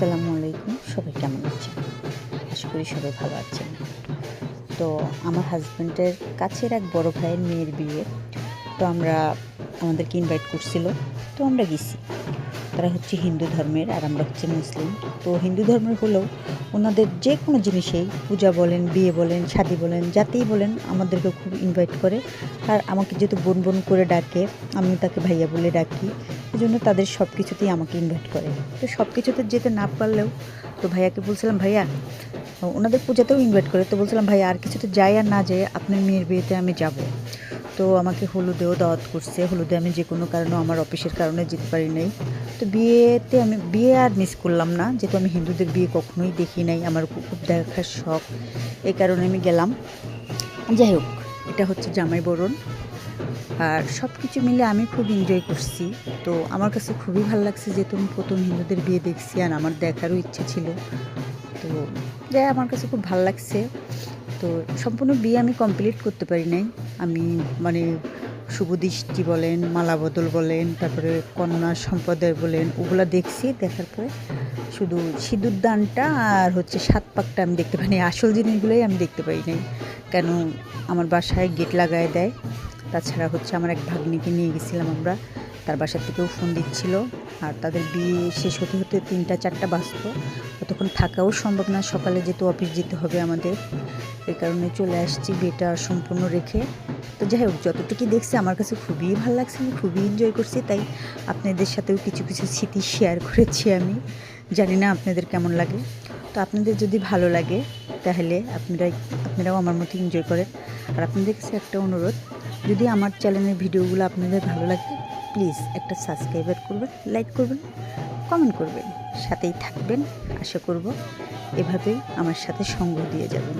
আসসালামু আলাইকুম, সবাই কেমন আছেন? আশা করি সবাই ভালো আছেন। তো আমার হাজব্যান্ডের কাছের এক বড় ভাইয়ের মেয়ের বিয়ে। তো আমাদেরকে ইনভাইট করছিল, তো আমরা গেছি। তারা হচ্ছে হিন্দু ধর্মের আর আমরা হচ্ছে মুসলিম। তো হিন্দু ধর্মের হলেও ওনাদের যে কোনো জিনিসেই পূজা বলেন, বিয়ে বলেন, শাদি বলেন, যাতেই বলেন আমাদেরকে খুব ইনভাইট করে। আর আমাকে যেহেতু বোন বোন করে ডাকে, আমিও তাকে ভাইয়া বলে ডাকি, এই জন্য তাদের সব কিছুতেই আমাকে ইনভাইট করে। তো সব কিছুতে যেতে না পারলেও তো ভাইয়াকে বলছিলাম, ভাইয়া ওনাদের পূজাতেও ইনভাইট করে, তো বলছিলাম ভাইয়া আর কিছুতে যাই আর না যাই আপনার মেয়ের বিয়েতে আমি যাব। তো আমাকে হলুদেও দাওয়াত করছে। হলুদে আমি যে কোনো কারণে আমার অফিসের কারণে যেতে পারি নাই। তো বিয়েতে আমি বিয়ে আর মিস করলাম না, যেহেতু আমি হিন্দুদের বিয়ে কখনোই দেখি নাই, আমার খুব দেখার শখ, এই কারণে আমি গেলাম। যাই হোক, এটা হচ্ছে জামাই বরণ। আর সব কিছু মিলে আমি খুব এনজয় করছি। তো আমার কাছে খুবই ভালো লাগছে, যেহেতু আমি প্রথম হিন্দুদের বিয়ে দেখছি আর আমার দেখারও ইচ্ছে ছিল। তো যাই আমার কাছে খুব ভালো লাগছে। তো সম্পূর্ণ বিয়ে আমি কমপ্লিট করতে পারি নাই। আমি মানে শুভদৃষ্টি বলেন, মালা বদল বলেন, তারপরে কন্যা সম্প্রদায় বলেন, ওগুলো দেখছি। দেখার পরে শুধু সিঁদুর দানটা আর হচ্ছে সাত পাকটা আমি দেখতে পাই নাই। আসল জিনিসগুলোই আমি দেখতে পাই নাই, কেন আমার বাসায় গেট লাগায় দেয়। তাছাড়া হচ্ছে আমার এক ভাগ্নিকে নিয়ে গেছিলাম আমরা, তার বাসার থেকেও ফোন দিচ্ছিল। আর তাদের বিয়ে শেষ হতে হতে 3টা-4টা বাজতো, ততক্ষণ থাকাও সম্ভব না, সকালে যেহেতু অফিস যেতে হবে আমাদের, এই কারণে চলে আসছি বিয়েটা সম্পূর্ণ রেখে। তো যাই হোক, যতটুকু দেখছি আমার কাছে খুবই ভালো লাগছে, আমি খুবই এনজয় করছি। তাই আপনাদের সাথেও কিছু কিছু স্মৃতি শেয়ার করেছি আমি। জানি না আপনাদের কেমন লাগে। তো আপনাদের যদি ভালো লাগে তাহলে আপনারাও আমার মতো এনজয় করেন। আর আপনাদের কাছে একটা অনুরোধ, যদি আমার চ্যানেলের ভিডিওগুলো আপনাদের ভালো লাগে, প্লিজ একটা সাবস্ক্রাইবার করবেন, লাইক করবেন, কমেন্ট করবেন, সাথেই থাকবেন। আশা করব এভাবেই আমার সাথে সঙ্গ দিয়ে যাবেন।